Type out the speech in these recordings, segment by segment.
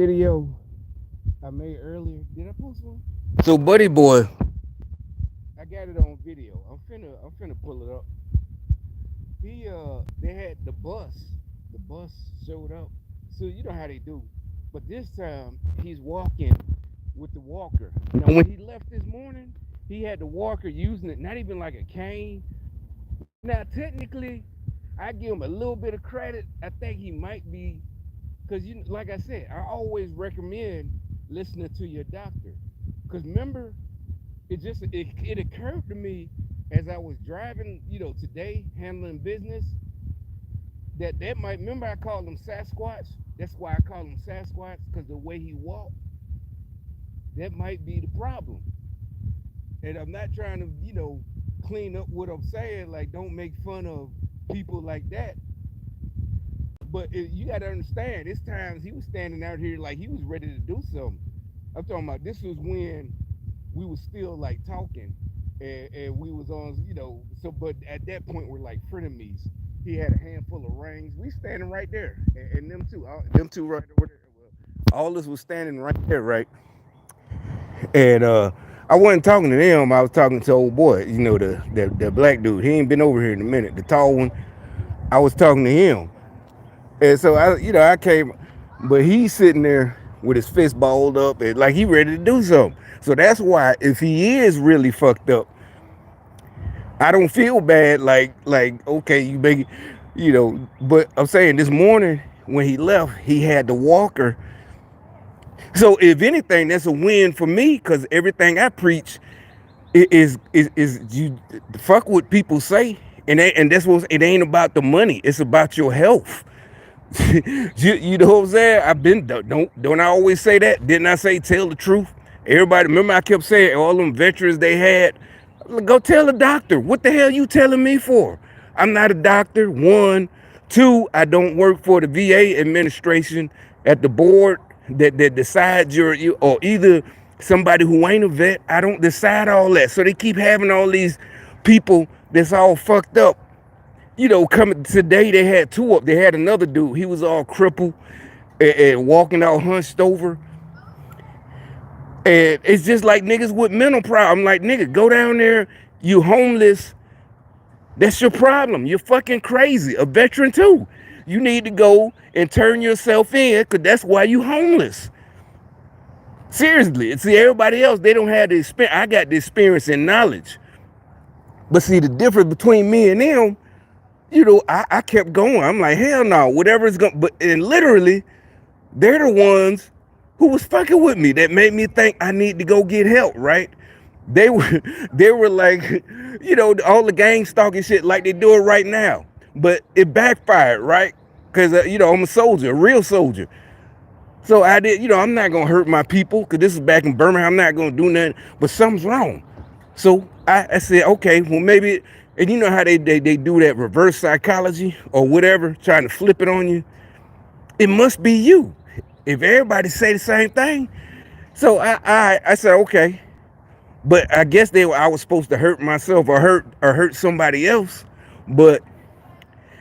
Video I made earlier. Did I post one? So, buddy boy, I got it on video. I'm finna pull it up. They had the bus. The bus showed up. So you know how they do. But this time he's walking with the walker. Now when he left this morning, he had the walker using it, not even like a cane. Now technically, I give him a little bit of credit. I think he might be, because like I said, I always recommend listening to your doctor. Because remember, it occurred to me as I was driving, today handling business, that might, remember I called him Sasquatch. That's why I call him Sasquatch, because the way he walked, that might be the problem. And I'm not trying to, clean up what I'm saying. Like, don't make fun of people like that. But you got to understand, this times he was standing out here like he was ready to do something. I'm talking about this was when we was still like talking, and we was on, so, but at that point we're like frenemies. He had a handful of rings. We standing right there, and them two right over there. Well, all this was standing right there, right? And I wasn't talking to them. I was talking to old boy, the black dude. He ain't been over here in a minute. The tall one. I was talking to him, and so I came, but he's sitting there with his fist balled up and like he ready to do something. So that's why if he is really fucked up, I don't feel bad. Like okay, you make it, But I'm saying this morning when he left, he had the walker. So if anything, that's a win for me because everything I preach is you fuck what people say, and that's what it ain't about the money. It's about your health. you know what I'm saying? I've been don't I always say that? Didn't I say tell the truth? Everybody remember I kept saying all them veterans they had. Go tell the doctor. What the hell you telling me for? I'm not a doctor. One, two. I don't work for the VA administration at the board that decides you or either somebody who ain't a vet. I don't decide all that. So they keep having all these people that's all fucked up. Coming today, they had two up. They had another dude. He was all crippled and walking out hunched over. And it's just like niggas with mental problem. I'm like, nigga, go down there. You homeless. That's your problem. You're fucking crazy. A veteran too. You need to go and turn yourself in because that's why you homeless. Seriously. And see, everybody else, they don't have the experience. I got the experience and knowledge. But see, the difference between me and them, I kept going. I'm like, hell no, whatever is going. But and literally, they're the ones who was fucking with me that made me think I need to go get help. Right? They were, they were like, all the gang stalking shit like they do it right now. But it backfired, right? Because I'm a soldier, a real soldier. So I did, I'm not gonna hurt my people because this is back in Birmingham. I'm not gonna do nothing, but something's wrong. So I said, okay, well maybe, and you know how they do that reverse psychology or whatever, trying to flip it on you. It must be you. If everybody say the same thing, so I said okay, but I guess I was supposed to hurt myself or hurt somebody else, but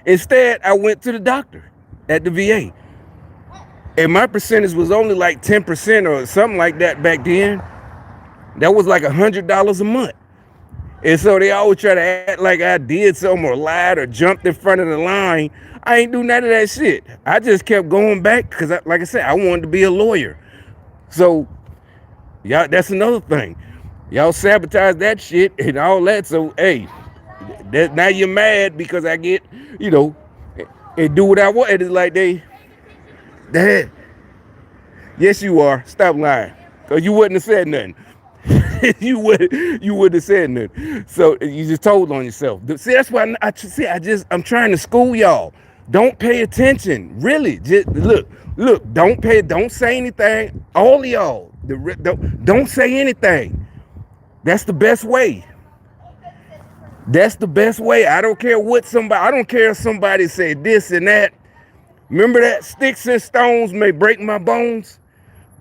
instead I went to the doctor at the VA. And my percentage was only like 10% or something like that back then. That was like $100 a month. And so they always try to act like I did something or lied or jumped in front of the line. I ain't do none of that shit. I just kept going back because, like I said, I wanted to be a lawyer. So, y'all, that's another thing. Y'all sabotage that shit and all that. So, hey, now you're mad because I get, and do what I want. It's like Dad, yes, you are. Stop lying. Because you wouldn't have said nothing. you wouldn't have said nothing. So you just told on yourself. See, that's why I'm trying to school y'all. Don't pay attention. Really. Just look, don't say anything. All of y'all. Don't say anything. That's the best way. That's the best way. I don't care I don't care if somebody said this and that. Remember that sticks and stones may break my bones,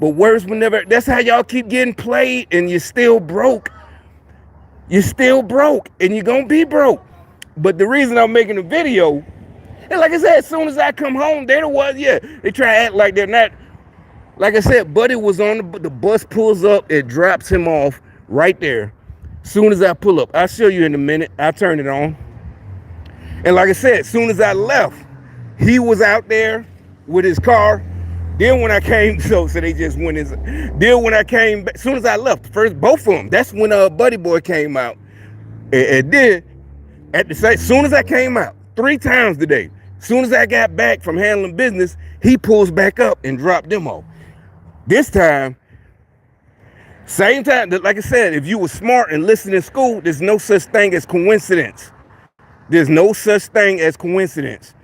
but words will never. That's how y'all keep getting played and you're still broke. You're still broke and you're going to be broke. But the reason I'm making a video, and like I said, as soon as I come home, they're the ones, they try to act like they're not. Like I said, Buddy was on the bus, pulls up, it drops him off right there. Soon as I pull up, I'll show you in a minute. I turn it on. And like I said, as soon as I left, he was out there with his car. Then when I came, so they just went in. Then when I came back, as soon as I left, first both of them, that's when Buddy Boy came out. And then at the same, soon as I came out, 3 times today, as soon as I got back from handling business, he pulls back up and dropped them off. This time, same time, like I said, if you were smart and listened in school, there's no such thing as coincidence. There's no such thing as coincidence.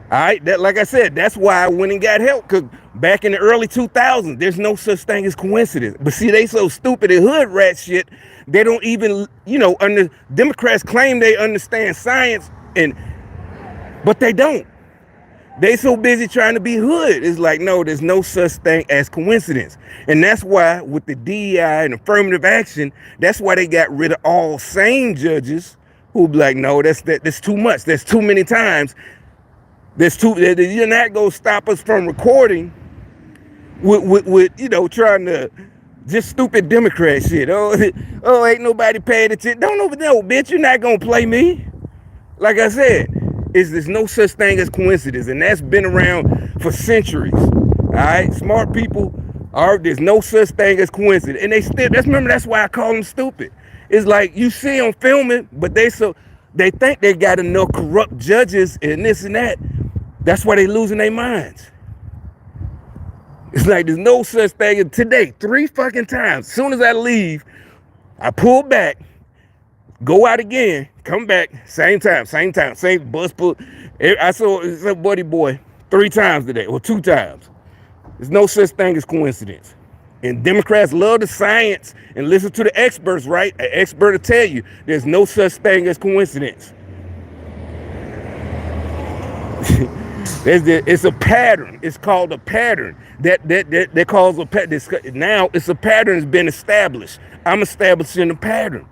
All right, that, like I said, that's why I went and got help, because back in the early 2000s, there's no such thing as coincidence. But see, they so stupid and hood rat shit, they don't even, Democrats claim they understand science, but they don't. They so busy trying to be hood. It's like, no, there's no such thing as coincidence. And that's why with the DEI and affirmative action, that's why they got rid of all sane judges who be like, no, that's too much. There's too many times. You're not gonna stop us from recording with trying to just stupid Democrat shit. Oh, ain't nobody paying attention. Don't know, bitch. You're not gonna play me. Like I said, there's no such thing as coincidence, and that's been around for centuries. All right, smart people there's no such thing as coincidence, and that's why I call them stupid. It's like you see them filming, but they think they got enough corrupt judges and this and that. That's why they losing their minds. It's like there's no such thing as today. 3 fucking times. As soon as I leave, I pull back, go out again, come back, same time, same bus pull. I saw Buddy Boy 3 times today, or 2 times. There's no such thing as coincidence. And Democrats love the science and listen to the experts, right? An expert will tell you there's no such thing as coincidence. It's a pattern. It's called a pattern. That calls a pattern. Now it's a pattern that's been established. I'm establishing a pattern.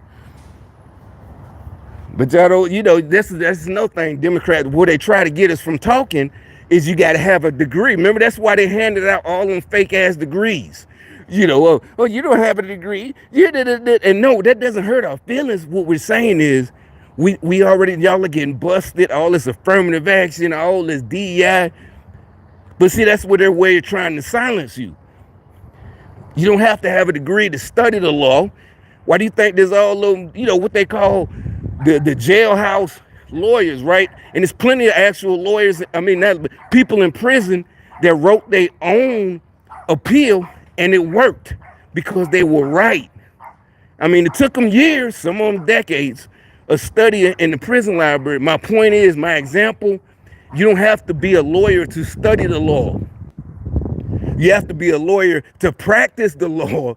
But y'all don't, that's another thing. Democrats, where they try to get us from talking is you got to have a degree. Remember, that's why they handed out all them fake ass degrees. You don't have a degree. And no, that doesn't hurt our feelings. What we're saying is, we already, y'all are getting busted, all this affirmative action, all this DEI. But see, that's what their way of trying to silence you. You don't have to have a degree to study the law. Why do you think there's all them, what they call the jailhouse lawyers, right? And there's plenty of actual lawyers, people in prison that wrote their own appeal, and it worked because they were right. It took them years, some of them decades, of studying in the prison library. My point is, my example, you don't have to be a lawyer to study the law. You have to be a lawyer to practice the law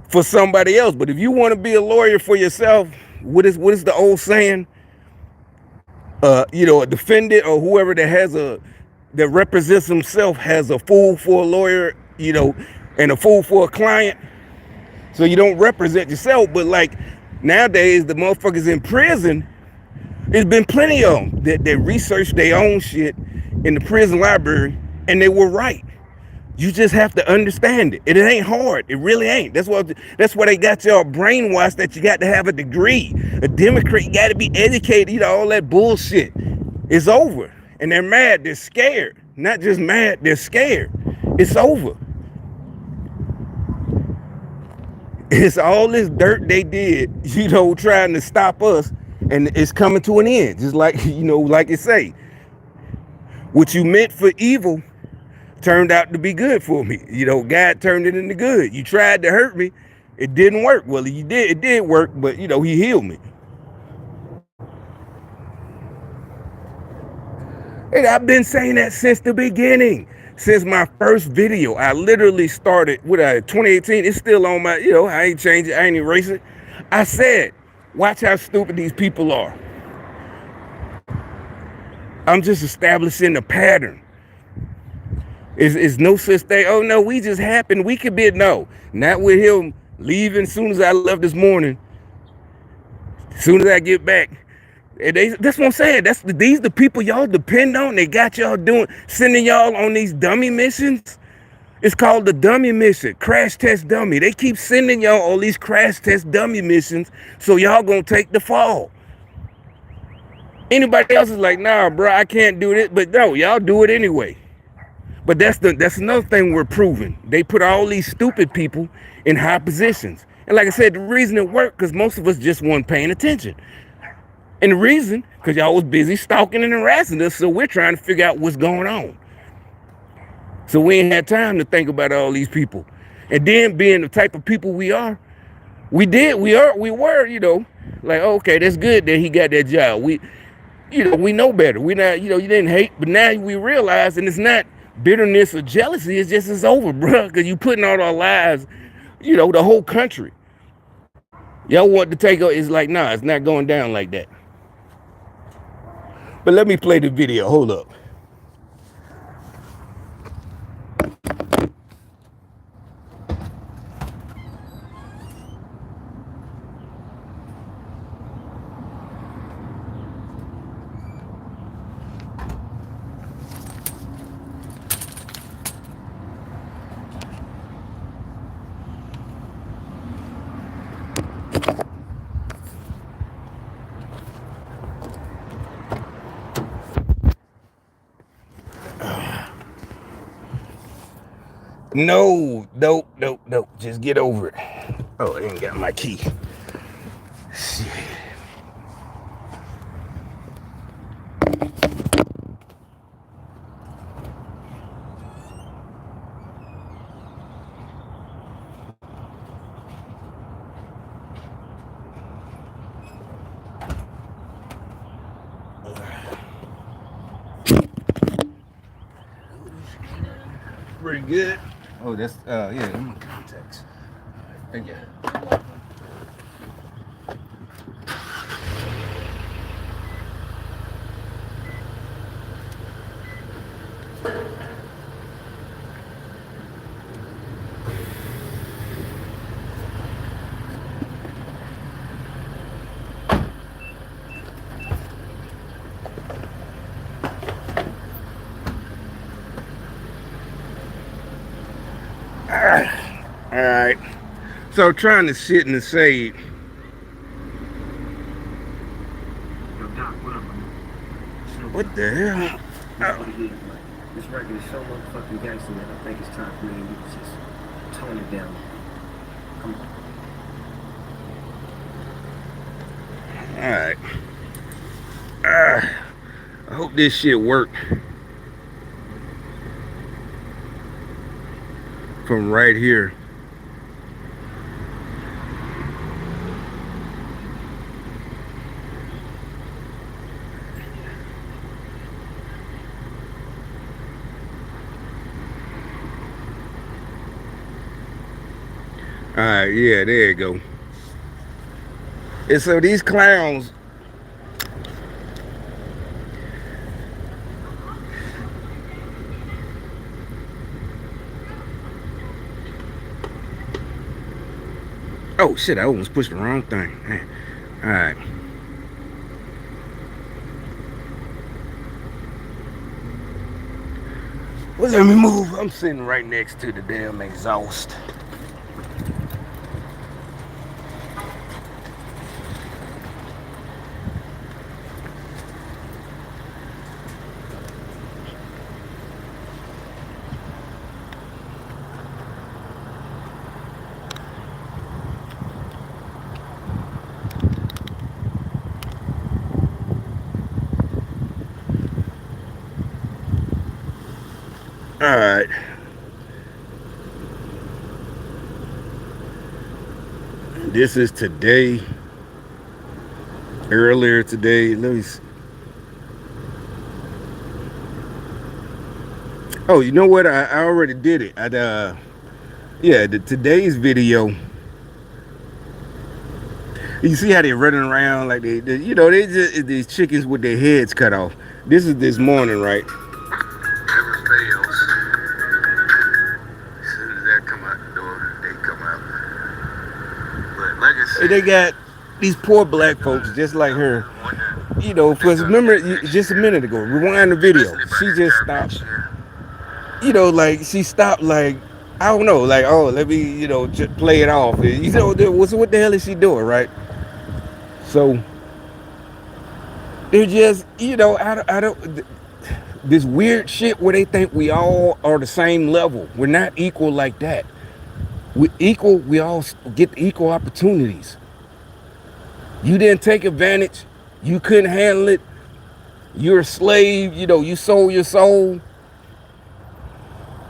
for somebody else. But if you want to be a lawyer for yourself, what is the old saying? A defendant or whoever that represents himself has a fool for a lawyer, and a fool for a client. So you don't represent yourself, but like nowadays, the motherfuckers in prison, there's been plenty of them that researched their own shit in the prison library, and they were right. You just have to understand it. It ain't hard. It really ain't. That's why they got y'all brainwashed that you got to have a degree. A Democrat, you got to be educated. All that bullshit is over. And they're mad. They're scared. Not just mad. They're scared. It's over. It's all this dirt they did, trying to stop us, and it's coming to an end. Just like, like it say, what you meant for evil turned out to be good for me. God turned it into good. You tried to hurt me. It didn't work. Well, it did work, but, he healed me. And I've been saying that since the beginning. Since my first video, I literally started with 2018. It's still on my, I ain't changed it. I ain't erased it. I said, watch how stupid these people are. I'm just establishing a pattern. It's no such thing. Oh, no, we just happened. We could be, no. Not with him leaving as soon as I left this morning. As soon as I get back. That's what I'm saying. These the people y'all depend on. They got y'all sending y'all on these dummy missions. It's called the dummy mission, crash test dummy. They keep sending y'all all these crash test dummy missions, so y'all gonna take the fall. Anybody else is like, nah, bro, I can't do this, but no, y'all do it anyway. But that's another thing we're proving. They put all these stupid people in high positions, and like I said, the reason it worked because most of us just weren't paying attention, and the reason because y'all was busy stalking and harassing us, so we're trying to figure out what's going on. So we ain't had time to think about all these people. And then being the type of people we are, we were, like, okay, that's good that he got that job. We know better. We not, you didn't hate, but now we realize, and it's not bitterness or jealousy, it's over, bro, because you putting all our lives, the whole country. Y'all want to take over, it's like, nah, it's not going down like that. But let me play the video, hold up. No, nope. Just get over it. Oh, I ain't got my key. Shit. Pretty good. Oh, that's yeah, my contacts. Thank you. All right. So trying to sit in the shade. What the hell? This record is so motherfucking gangster that I think it's time for me and you to just tone it down. Come on. Alright. I hope this shit worked. From right here. Alright, yeah, there you go. And so these clowns, oh shit, I almost pushed the wrong thing. Alright. Well, let me move. I'm sitting right next to the damn exhaust. All right. This is today. Earlier today. Let me see. Oh, you know what? I already did it. Yeah, today's video. You see how they're running around like they they just these chickens with their heads cut off. This is this morning, right? Never fails. As soon as that come out the door, they come out. But like I said, they got these poor black folks just like her. Because remember just a minute ago, rewind the video. She just stopped. Like she stopped like I don't know, like, oh, let me, just play it off. What the hell is she doing, right? So they're just, I don't, this weird shit where they think we all are the same level. We're not equal like that. We equal. We all get equal opportunities. You didn't take advantage. You couldn't handle it. You're a slave. You sold your soul.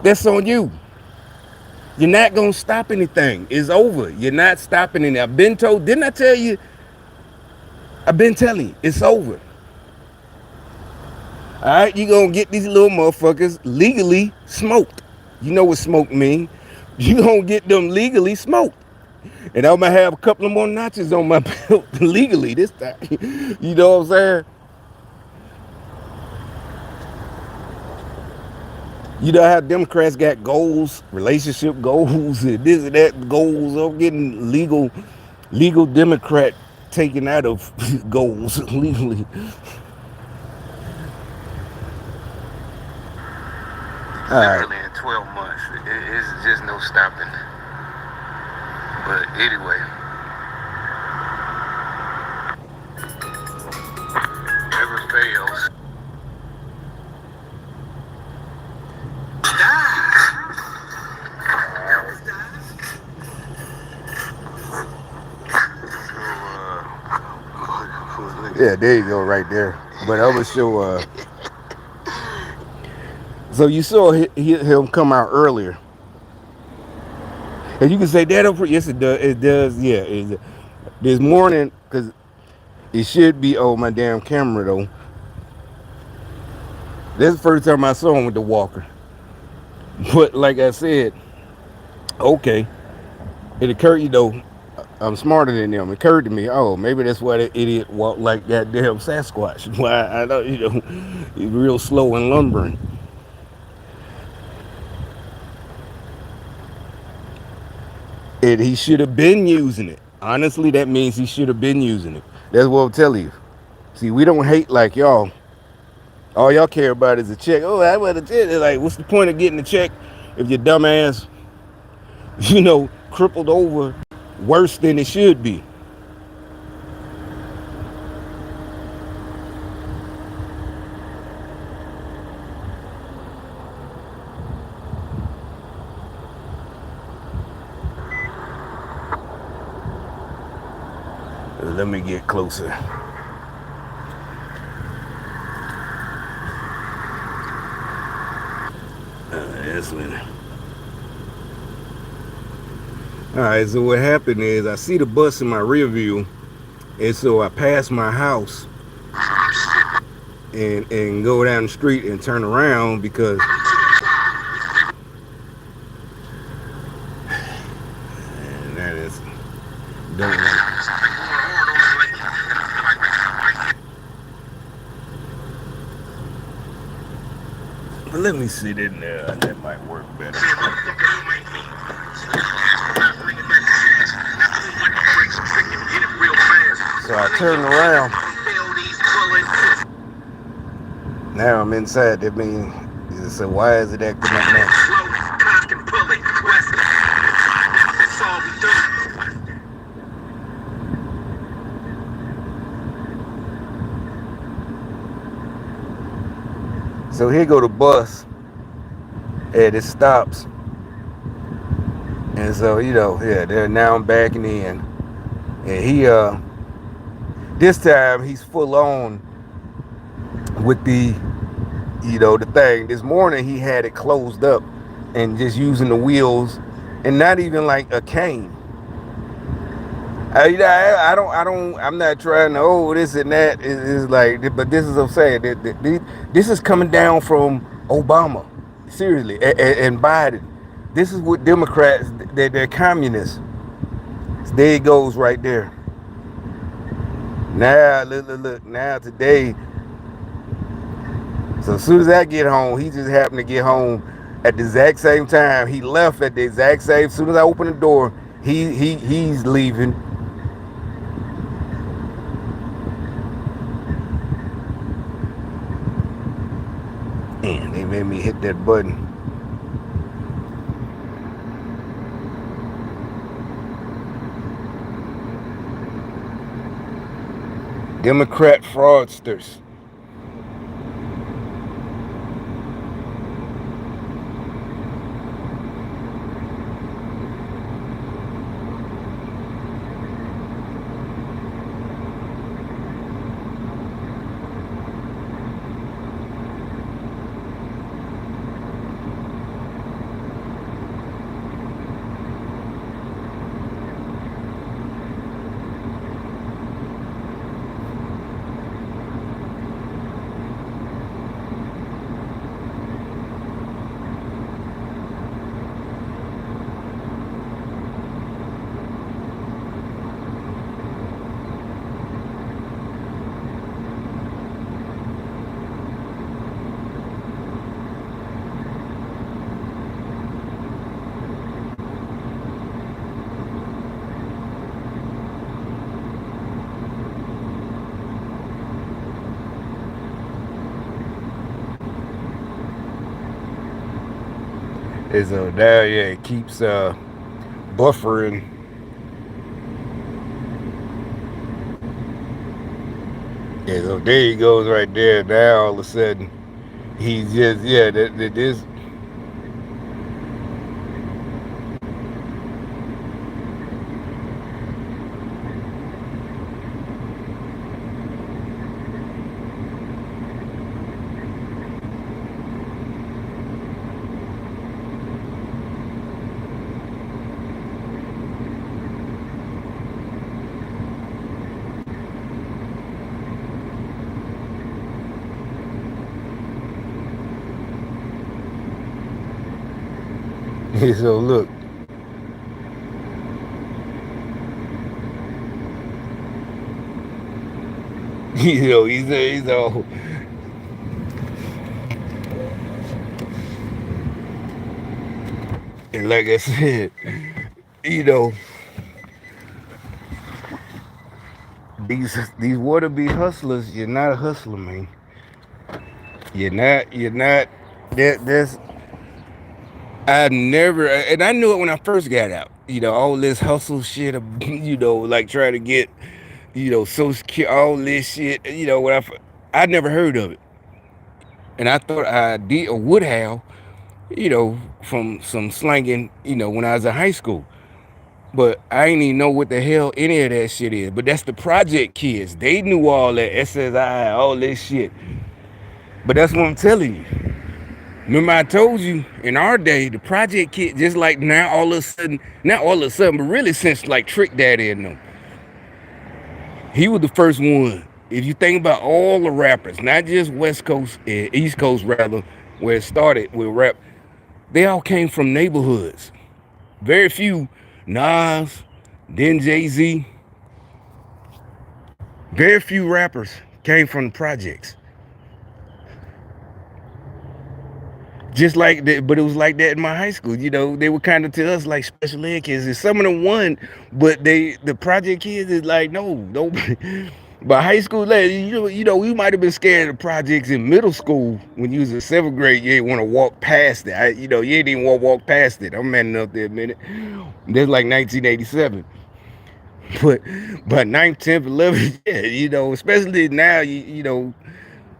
That's on you. You're not gonna stop anything. It's over. You're not stopping it. I've been told. Didn't I tell you? I've been telling you. It's over. All right, you gonna get these little motherfuckers legally smoked. You know what smoke mean? You gonna get them legally smoked. And I'm gonna have a couple of more notches on my belt legally this time. You know what I'm saying? You know how Democrats got goals, relationship goals, and this and that goals. I'm getting legal Democrat taken out of goals legally. Literally in 12 months. It's just no stopping. But anyway, never fails. Yeah, there you go, right there. But I was show. So you saw him come out earlier, and you can say that. Yes, it does. It does. Yeah. This morning, because it should be on my damn camera though. That's the first time I saw him with the walker. But like I said, okay, it occurred. I'm smarter than them. It occurred to me, oh, maybe that's why that idiot walked like that damn Sasquatch. Why I know, he's real slow and lumbering. And he should have been using it. Honestly, that means he should have been using it. That's what I'm telling you. See, we don't hate like y'all. All y'all care about is a check. Oh, I want a check. They're like, what's the point of getting a check if your dumb ass, crippled over worse than it should be? Let me get closer. That's when. All right, so what happened is I see the bus in my rear view, and so I pass my house and go down the street and turn around because and that is don't like. But let me sit in there. That might work better. So I turn around. Now I'm inside. That means, so why is it acting like that? So here go the bus, and it stops. And so, now I'm backing in. And he, this time he's full on with the thing. This morning he had it closed up and just using the wheels and not even like a cane. I'm not trying to, this and that. It's like, but this is what I'm saying. This is coming down from Obama, seriously, and Biden. This is what Democrats, they're communists. There it goes right there. Now, look, now today. So as soon as I get home, he just happened to get home at the exact same time. He left at the exact same. As soon as I open the door, he's leaving. And they made me hit that button. Democrat fraudsters. Is now yeah, it keeps buffering. Yeah, so there he goes right there. Now all of a sudden he's just yeah, that this so look, he's all and like I said, you know, these wannabe hustlers, you're not a hustler, man. You're not that's I never, and I knew it when I first got out. All this hustle shit, like trying to get, Social Security, all this shit. I never heard of it, and I thought I did or would have, from some slanging, when I was in high school. But I ain't even know what the hell any of that shit is. But that's the project kids. They knew all that SSI, all this shit. But that's what I'm telling you. Remember I told you in our day, the project kid, just like now all of a sudden, not all of a sudden, but really since like Trick Daddy and them, he was the first one. If you think about all the rappers, not just West Coast, East Coast rather, where it started with rap, they all came from neighborhoods. Very few, Nas, then Jay-Z, very few rappers came from the projects. Just like that, but it was like that in my high school. They were kind of to us like special ed kids. And some of them won, but the project kids is like, no, don't. But high school, you might have been scared of projects in middle school when you was in seventh grade. You didn't want to walk past it. You didn't even want to walk past it. I'm man enough to admit it. That's like 1987. But ninth, 10th, 11th, yeah, especially now,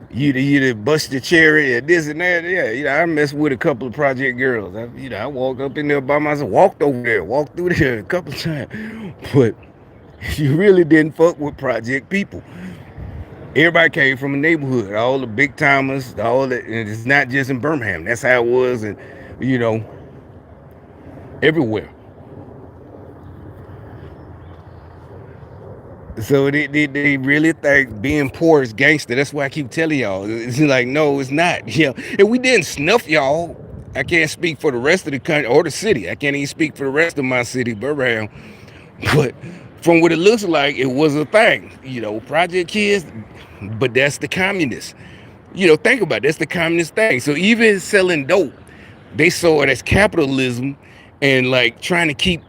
you bust your cherry and this and that. Yeah, I messed with a couple of project girls. I walked up in there by myself, walked over there, walked through there a couple of times. But you really didn't fuck with project people. Everybody came from a neighborhood. All the big timers, all that, and it's not just in Birmingham. That's how it was, and you know, everywhere. So they really think being poor is gangster. That's why I keep telling y'all. It's like, no, it's not. Yeah, and we didn't snuff y'all. I can't speak for the rest of the country or the city. I can't even speak for the rest of my city, Birmingham. But from what it looks like, it was a thing. Project kids, but that's the communists. Think about it. That's the communist thing. So even selling dope, they saw it as capitalism and like trying to keep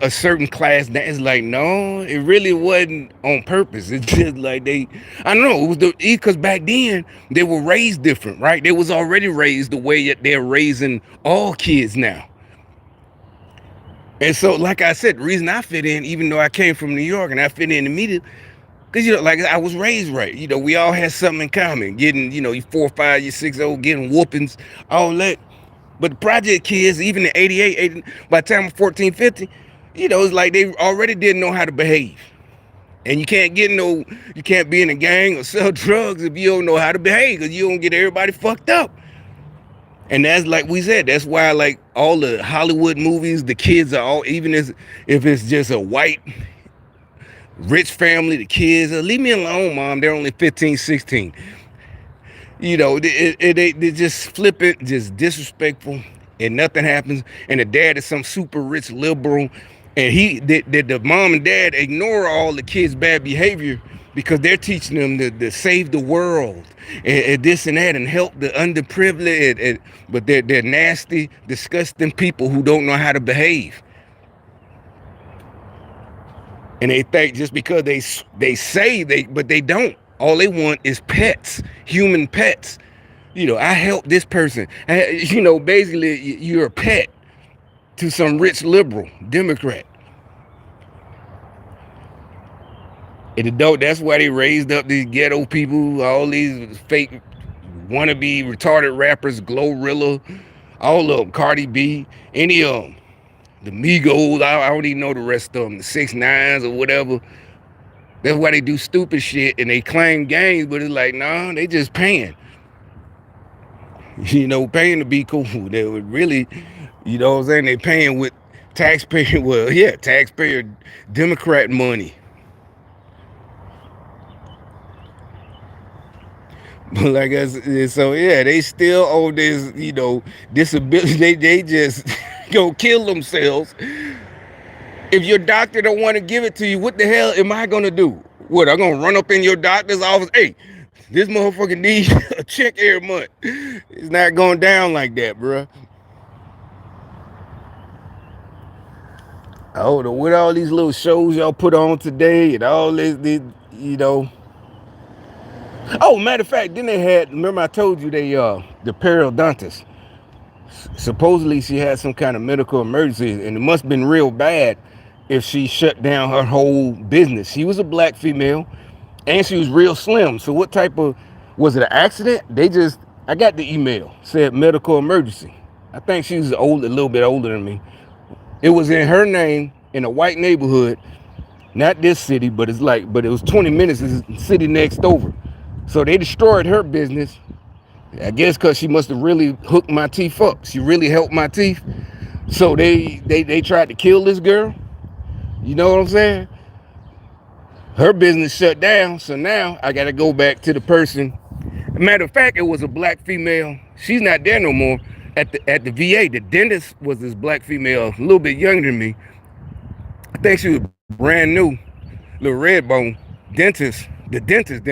a certain class that is like, no, it really wasn't on purpose. It's just like I don't know, it was because back then they were raised different, right? They was already raised the way that they're raising all kids now. And so, like I said, the reason I fit in, even though I came from New York and I fit in immediately, Cause like I was raised right. We all had something in common. Getting, you 4, 5, you 6 old, getting whoopings, all that. But the project kids, even in 88, 80, by the time I'm 14, 15, it's like they already didn't know how to behave. And you can't be in a gang or sell drugs if you don't know how to behave, because you don't get everybody fucked up. And that's like we said, that's why like all the Hollywood movies, the kids are all, even if it's just a white rich family, the kids are, leave me alone, mom. They're only 15, 16. They just flip it, just disrespectful, and nothing happens. And the dad is some super rich liberal, and the mom and dad ignore all the kids' bad behavior because they're teaching them to save the world and this and that and help the underprivileged. But they're nasty, disgusting people who don't know how to behave. And they think just because they say but they don't. All they want is pets, human pets. I help this person. Basically you're a pet to some rich liberal Democrat. And that's why they raised up these ghetto people, all these fake wannabe retarded rappers, Glorilla, all of them, Cardi B, any of them. The Migos, I don't even know the rest of them, the 6ix9ines or whatever. That's why they do stupid shit and they claim gangs, but it's like, nah, they just paying. Paying to be cool. They would really, what I'm saying? They paying with taxpayer, taxpayer Democrat money. But like I said, so yeah, they still owe this, disability. They just go kill themselves. If your doctor don't want to give it to you, what the hell am I gonna do? What, I'm gonna run up in your doctor's office? Hey, this motherfucker needs a check every month. It's not going down like that, bruh. I don't know what all these little shows y'all put on today and all this. Oh, matter of fact, then they had, remember I told you the periodontist. Supposedly she had some kind of medical emergency, and it must have been real bad if she shut down her whole business. She was a black female, and she was real slim. So what type of, was it an accident? I got the email, said medical emergency. I think she was a little bit older than me. It was in her name in a white neighborhood, not this city, but it was 20 minutes, it's the city next over. So they destroyed her business, I guess because she must have really hooked my teeth up. She really helped my teeth. So they tried to kill this girl. You know what I'm saying? Her business shut down, so now I gotta go back to the person. Matter of fact, it was a black female. She's not there no more. At the VA, the dentist was this black female, a little bit younger than me. I think she was brand new, little red bone dentist. The dentist.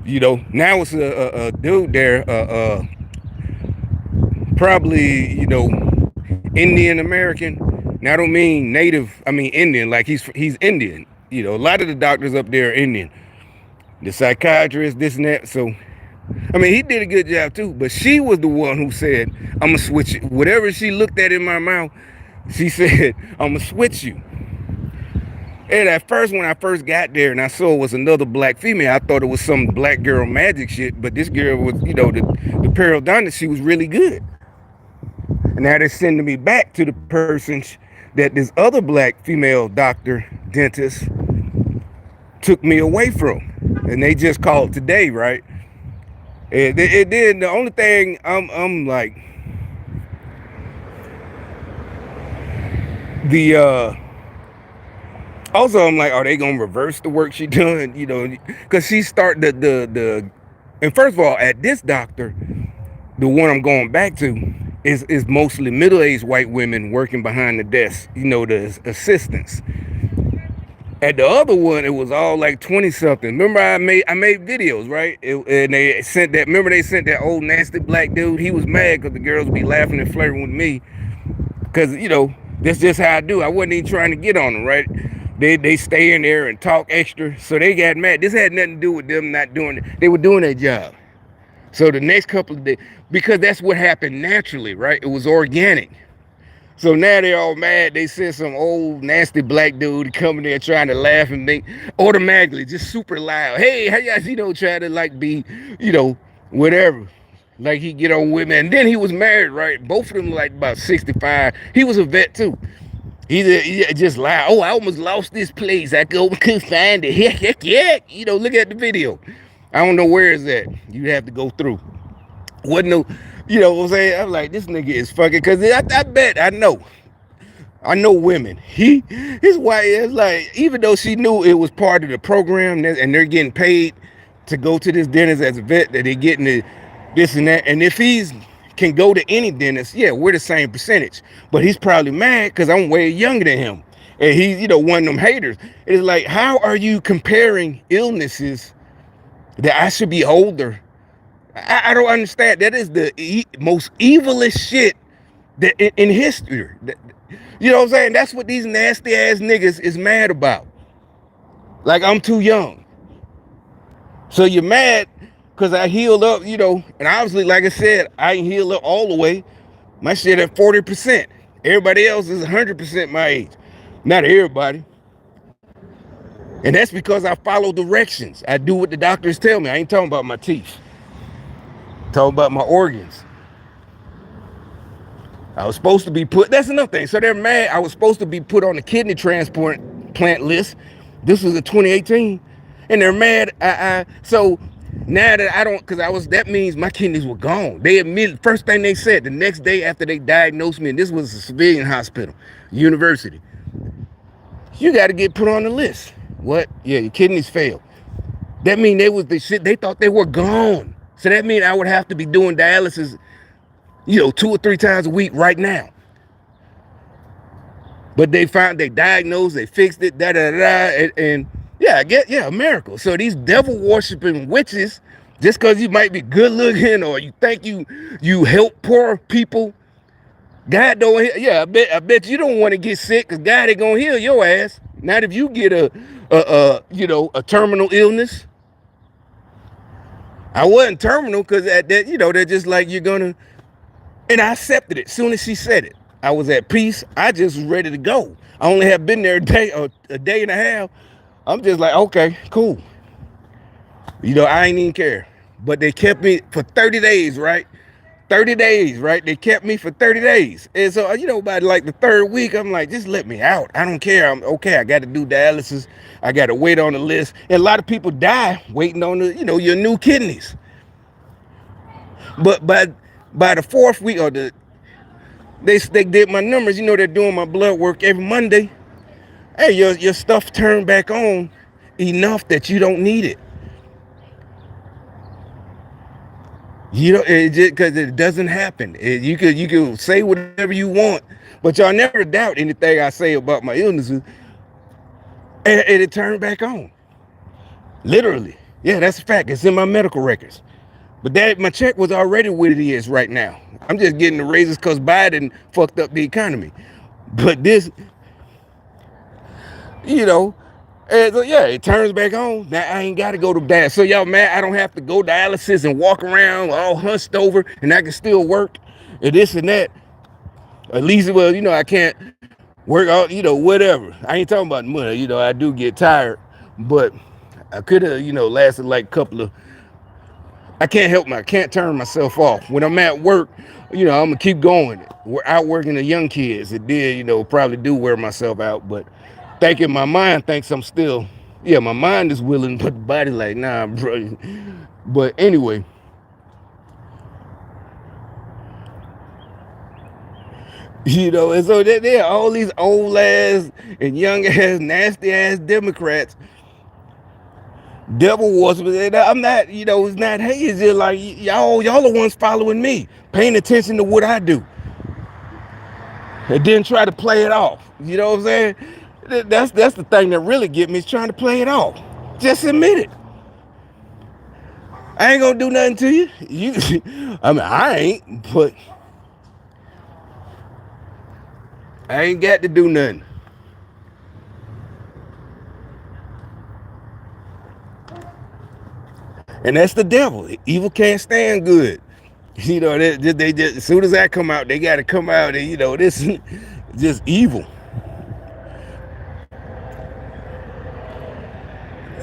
Now it's a dude there, probably Indian American. Now I don't mean native. I mean Indian. Like he's Indian. A lot of the doctors up there are Indian. The psychiatrist, this and that. So, I mean, he did a good job too. But she was the one who said, "I'm gonna switch it." Whatever she looked at in my mouth, she said, "I'm gonna switch you." And at first, when I first got there and I saw it was another black female, I thought it was some black girl magic shit. But this girl was, the periodontist, she was really good. And now they're sending me back to the person that this other black female doctor, dentist, took me away from. And they just called today, right? And it did. The only thing I'm like, also I'm like, are they gonna reverse the work she done? Because she started and first of all, at this doctor, the one I'm going back to is mostly middle-aged white women working behind the desk, the assistants. At the other one, it was all like 20-something. Remember, I made videos, right? And they sent that old nasty black dude. He was mad because the girls would be laughing and flirting with me. Because, that's just how I do. I wasn't even trying to get on them, right? They stay in there and talk extra. So they got mad. This had nothing to do with them not doing it. They were doing their job. So the next couple of days, because that's what happened naturally, right? It was organic. So now they all mad. They sent some old nasty black dude coming there trying to laugh and they automatically just super loud. Hey, how y'all, trying to like be, whatever. Like he get on women. And then he was married, right? Both of them like about 65. He was a vet too. He just loud. Oh, I almost lost this place. I couldn't find it. Heck. Look at the video. I don't know where it's at. You have to go through. Wasn't no, what I'm saying? I'm like, this nigga is fucking, because I bet, I know women. His wife is like, even though she knew it was part of the program and they're getting paid to go to this dentist as a vet, that they're getting this and that. And if he's can go to any dentist, yeah, we're the same percentage. But he's probably mad because I'm way younger than him. And he's, one of them haters. It's like, how are you comparing illnesses that I should be older? I don't understand. That is the most evilest shit that in history. You know what I'm saying? That's what these nasty ass niggas is mad about. Like, I'm too young. So you're mad because I healed up, and obviously, like I said, I ain't healed up all the way. My shit at 40%. Everybody else is 100% my age. Not everybody. And that's because I follow directions. I do what the doctors tell me. I ain't talking about my teeth. I'm talking about my organs. I was supposed to be put, that's another thing. So they're mad. I was supposed to be put on the kidney transplant list. This was in 2018. And they're mad. So now that I don't, because that means my kidneys were gone. They admitted, first thing they said, the next day after they diagnosed me, and this was a civilian hospital, university, you got to get put on the list. What? Yeah, your kidneys failed. That means they thought they were gone. So that means I would have to be doing dialysis, 2 or 3 times a week right now. But they diagnosed, they fixed it, and yeah, a miracle. So these devil worshiping witches, just because you might be good looking or you think you help poor people, God don't heal. Yeah, I bet you don't want to get sick, because God ain't gonna heal your ass. Not if you get a terminal illness. I wasn't terminal because they're just like, you're gonna. And I accepted it as soon as she said it. I was at peace. I just was ready to go. I only have been there a day and a half. I'm just like, okay, cool. I ain't even care. But they kept me for 30 days, right? 30 days, right? They kept me for 30 days. And so, by like the third week, I'm like, just let me out. I don't care. I'm okay. I got to do dialysis. I got to wait on the list. And a lot of people die waiting on your new kidneys. But by the fourth week, or they did my numbers, they're doing my blood work every Monday. Hey, your stuff turned back on enough that you don't need it. Because it doesn't happen. You could say whatever you want, but y'all never doubt anything I say about my illnesses, and it turned back on. Literally, yeah, that's a fact. It's in my medical records. But my check was already what it is right now. I'm just getting the raises because Biden fucked up the economy. But this, and so yeah, it turns back on. Now I ain't got to go to dialysis. So y'all mad I don't have to go dialysis and walk around all hunched over, and I can still work and this and that. At least, well, I can't work out, whatever. I ain't talking about money. I do get tired, but I could have, lasted like a couple of. I can't turn myself off. When I'm at work, I'm gonna keep going. We're out working the young kids. It did, probably do wear myself out, but my mind thinks I'm still, yeah, my mind is willing, but the body like, nah, bro. But anyway, and so there are all these old ass and young ass, nasty ass Democrats, devil worshipers. I'm not, it's not, hey, it's just like, y'all the ones following me, paying attention to what I do, and then try to play it off. You know what I'm saying? That's the thing that really get me, is trying to play it off. Just admit it. I ain't gonna do nothing to you. I ain't, but I ain't got to do nothing. And that's the devil. Evil can't stand good. They just as soon as that come out, they got to come out and this is just evil.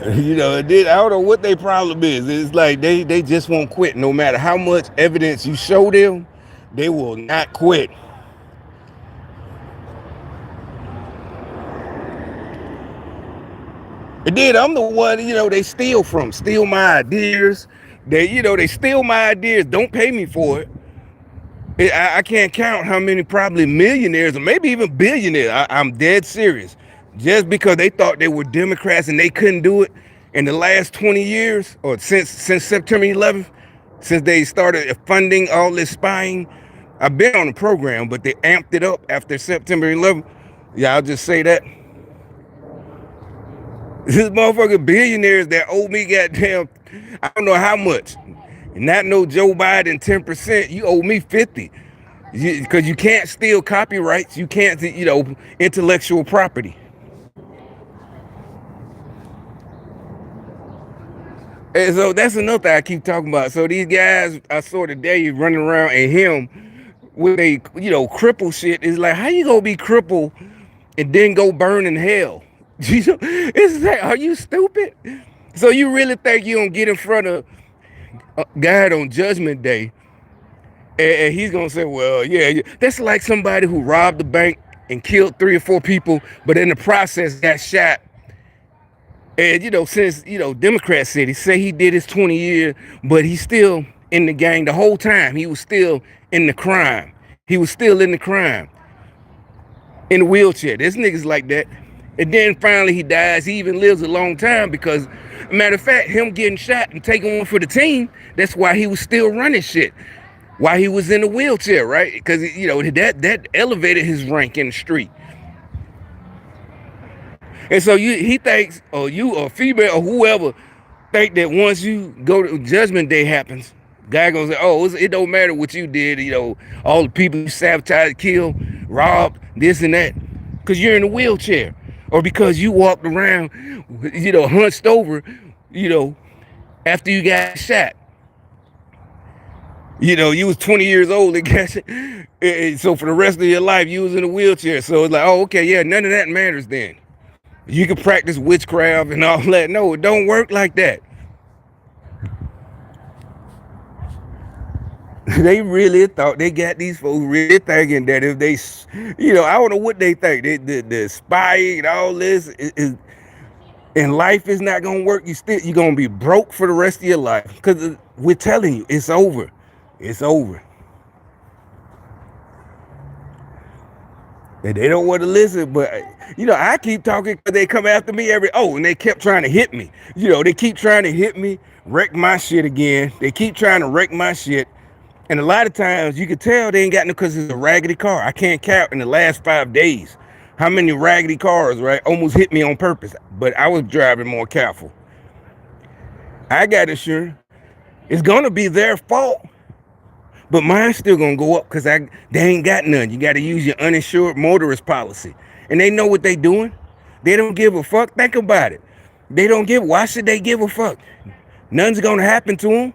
I don't know what their problem is. It's like they just won't quit. No matter how much evidence you show them, they will not quit. And then I'm the one, they steal from, steal my ideas. They steal my ideas, don't pay me for it. I can't count how many probably millionaires or maybe even billionaires. I'm dead serious. Just because they thought they were Democrats and they couldn't do it in the last 20 years or since September 11th, since they started funding all this spying. I've been on the program, but they amped it up after September 11th. Yeah, I'll just say that. This motherfucker billionaires that owe me goddamn, I don't know how much. Not no Joe Biden 10%. You owe me 50. Because you can't steal copyrights. You can't, intellectual property. And so that's another thing I keep talking about. So these guys I saw today running around and him with a, cripple shit. Is like, how you gonna be crippled and then go burn in hell? It's like, are you stupid? So you really think you gonna get in front of God on Judgment Day and he's gonna say, well, yeah, that's like somebody who robbed the bank and killed 3 or 4 people, but in the process got shot. And since Democrats said he did his 20 years, but he's still in the gang the whole time. He was still in the crime. He was still in the crime. In a wheelchair. There's niggas like that. And then finally he dies. He even lives a long time because, matter of fact, him getting shot and taking one for the team, that's why he was still running shit. Why he was in a wheelchair, right? Because, that elevated his rank in the street. And so he thinks, or you or female or whoever, think that once you go to Judgment Day happens, God gonna say, oh, it don't matter what you did, all the people you sabotaged, killed, robbed, this and that, because you're in a wheelchair, or because you walked around, hunched over, after you got shot. You was 20 years old and got shot. And so for the rest of your life, you was in a wheelchair. So it's like, oh, okay, yeah, none of that matters then. You can practice witchcraft and all that. No, it don't work like that. They really thought they got these folks really thinking that if they, I don't know what they think. The spying and all this is, and life is not gonna work. You're gonna be broke for the rest of your life because we're telling you it's over. It's over. And they don't want to listen, but I keep talking because they come after me and they kept trying to hit me. They keep trying to hit me, wreck my shit again. They keep trying to wreck my shit. And a lot of times you can tell they ain't got no, because it's a raggedy car. I can't count in the last 5 days how many raggedy cars, right, almost hit me on purpose. But I was driving more careful. I got insurance. It's gonna be their fault. But mine's still gonna go up because they ain't got none. You gotta use your uninsured motorist policy. And they know what they doing. They don't give a fuck. Think about it. Why should they give a fuck? Nothing's gonna happen to them.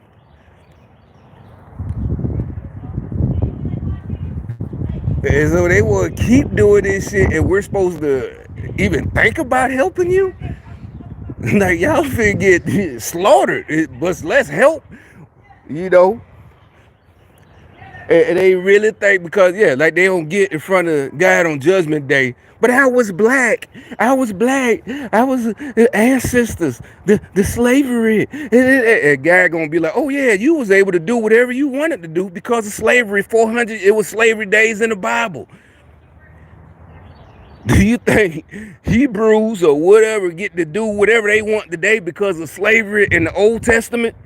And so they will keep doing this shit and we're supposed to even think about helping you? Like, y'all finna get slaughtered, but let's help, And they really think because, like they don't get in front of God on Judgment Day. But I was black. I was ancestors, the slavery. And God gonna be like, oh yeah, you was able to do whatever you wanted to do because of slavery. 400, it was slavery days in the Bible. Do you think Hebrews or whatever get to do whatever they want today because of slavery in the Old Testament?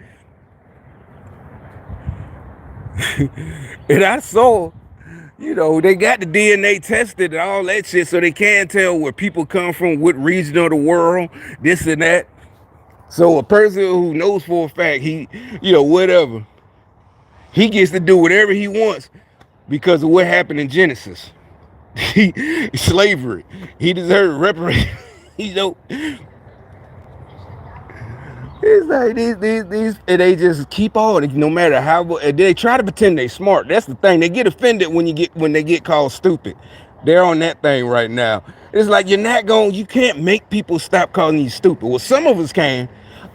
And I saw, they got the DNA tested and all that shit so they can tell where people come from, what region of the world, this and that. So a person who knows for a fact, whatever, he gets to do whatever he wants because of what happened in Genesis. Slavery. He deserved reparations. It's like these, and they just keep on, no matter how. And they try to pretend they smart. That's the thing. They get offended when they get called stupid. They're on that thing right now. It's like you can't make people stop calling you stupid. Well, some of us can.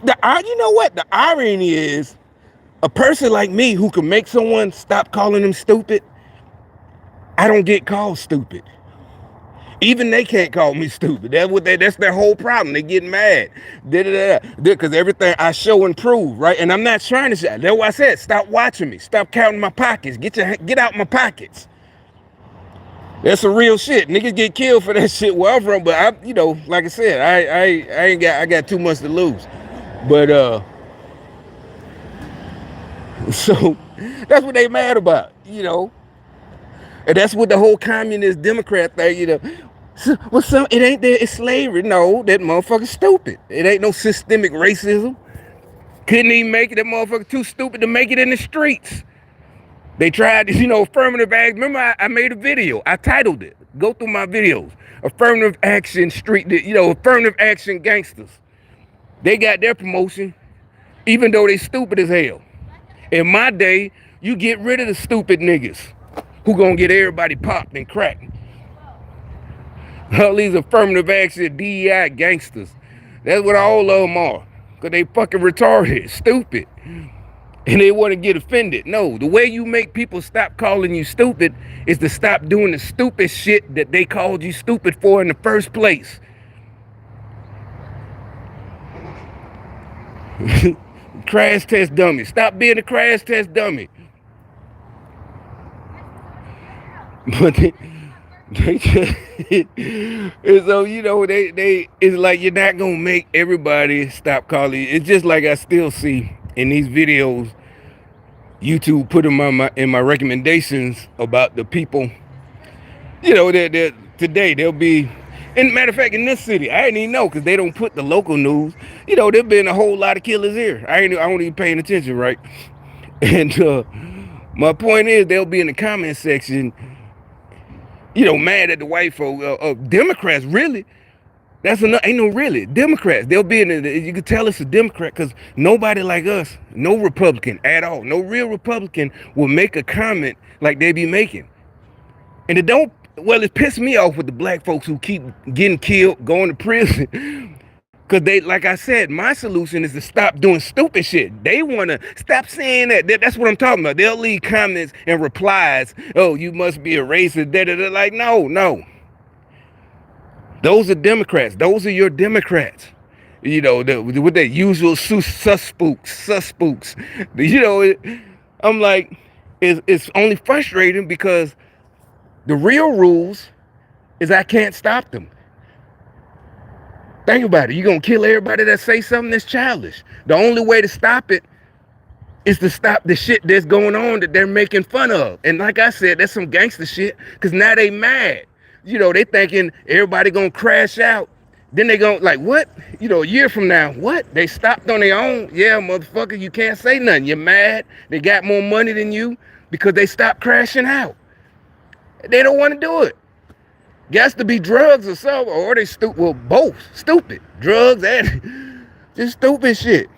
You know what? The irony is, a person like me who can make someone stop calling them stupid, I don't get called stupid. Even they can't call me stupid. That's their whole problem. They get mad. Because everything I show and prove, right? And I'm not trying to say. That's why I said, stop watching me. Stop counting my pockets. Get out my pockets. That's some real shit. Niggas get killed for that shit where I'm from. But like I said, I got too much to lose. But so that's what they mad about, And that's what the whole communist Democrat thing, Well, it ain't there. It's slavery. No, that motherfucker's stupid. It ain't no systemic racism. Couldn't even make it. That motherfucker too stupid to make it in the streets. They tried, affirmative action. Remember, I made a video. I titled it. Go through my videos. Affirmative action street, affirmative action gangsters. They got their promotion, even though they stupid as hell. In my day, you get rid of the stupid niggas who gonna get everybody popped and cracked. All these affirmative action DEI gangsters. That's what all of them are. Because they fucking retarded, stupid. And they want to get offended. No, the way you make people stop calling you stupid is to stop doing the stupid shit that they called you stupid for in the first place. Crash test dummy. Stop being a crash test dummy. But they just, and so they it's like you're not gonna make everybody stop calling you. It's just like I still see in these videos YouTube put them on in my recommendations about the people. That today they'll be. And matter of fact, in this city, I didn't even know because they don't put the local news. There's been a whole lot of killers here. I don't even paying attention, right? And my point is, they'll be in the comment section, mad at the white folk, Democrats, really. Ain't no really. Democrats, they'll be you can tell it's a Democrat because nobody like us, no Republican at all, no real Republican will make a comment like they be making. And it pissed me off with the black folks who keep getting killed, going to prison. Because like I said, my solution is to stop doing stupid shit. They want to stop saying that. That's what I'm talking about. They'll leave comments and replies. Oh, you must be a racist. Like, no. Those are Democrats. Those are your Democrats. With their usual suspects. I'm like, it's only frustrating because the real rules is I can't stop them. Think about it. You're going to kill everybody that say something that's childish. The only way to stop it is to stop the shit that's going on that they're making fun of. And like I said, that's some gangster shit because now they mad. They thinking everybody going to crash out. Then they going like, what? A year from now, what? They stopped on their own? Yeah, motherfucker, you can't say nothing. You're mad. They got more money than you because they stopped crashing out. They don't want to do it. Got to be drugs or something, or they stupid. Well, both stupid. Drugs and just stupid shit.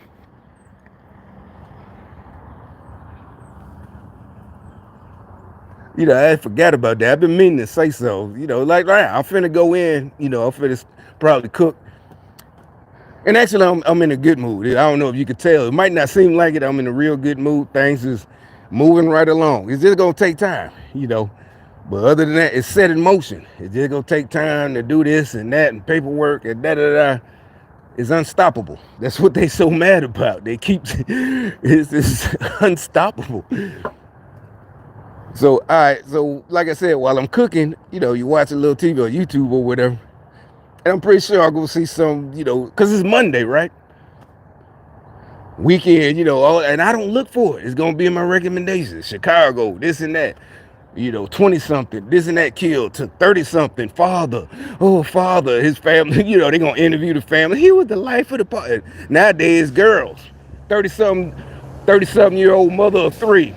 I forgot about that. I've been meaning to say so. Like I'm finna go in. I'm finna probably cook. And actually, I'm in a good mood. I don't know if you could tell. It might not seem like it. I'm in a real good mood. Things is moving right along. It's just gonna take time. But other than that, it's set in motion. It's just gonna take time to do this and that and paperwork and da-da-da. It's unstoppable. That's what they so mad about. They keep, it's unstoppable. So, all right. So, like I said, while I'm cooking, you watch a little TV or YouTube or whatever. And I'm pretty sure I'll go see some, because it's Monday, right? Weekend, and I don't look for it. It's gonna be in my recommendations. Chicago, this and that. 20-something, this and that killed to 30-something, father, his family, they're going to interview the family. He was the life of the party. Nowadays, girls, 30-something year old mother of 3.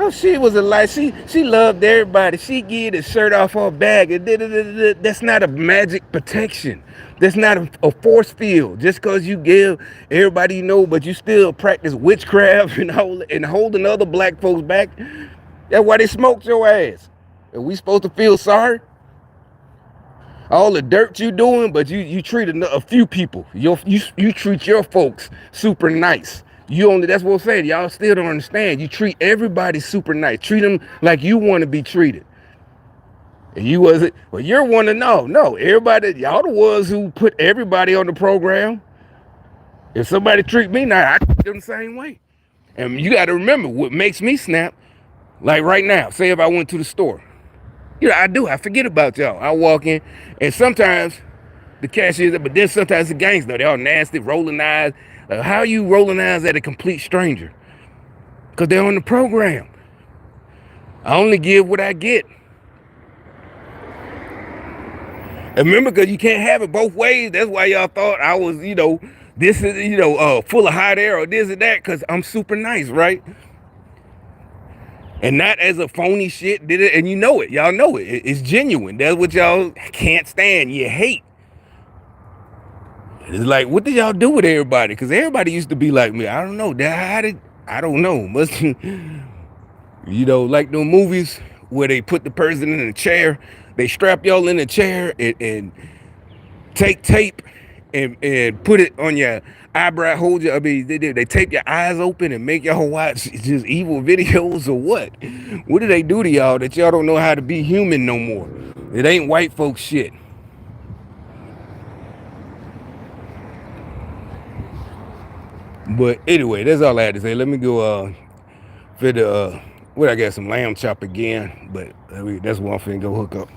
Oh, she was a light. She loved everybody. She gave the shirt off her back. That's not a magic protection. That's not a force field. Just because you give everybody you know, but you still practice witchcraft and holding other black folks back. That's why they smoked your ass. Are we supposed to feel sorry? All the dirt you doing, but you treat a few people. You treat your folks super nice. You only, that's what I'm saying. Y'all still don't understand. You treat everybody super nice. Treat them like you want to be treated. And you wasn't, well, you're one to know. No, everybody, y'all the ones who put everybody on the program. If somebody treat me nice, I treat them the same way. And you got to remember what makes me snap. Like right now, say if I went to the store. You know, I do. I forget about y'all. I walk in, and sometimes the cashiers, but then sometimes the gangsters, they're all nasty, rolling eyes. How are you rolling eyes at a complete stranger? Because they're on the program. I only give what I get. And remember, because you can't have it both ways. That's why y'all thought I was, this is, full of hot air or this and that, because I'm super nice, right? And not as a phony shit, did it? And you know it. Y'all know it. It's genuine. That's what y'all can't stand. You hate. It's like, what did y'all do with everybody? Because everybody used to be like me. I don't know. I don't know. Must, like the movies where they put the person in a chair, they strap y'all in a chair and take tape and put it on your eyebrow, hold you. I mean, they tape your eyes open and make y'all watch just evil videos or what? What do they do to y'all that y'all don't know how to be human no more? It ain't white folks shit. But anyway, that's all I had to say. Let me go fit the what I got some lamb chop again, but that's one I'm finna go hook up.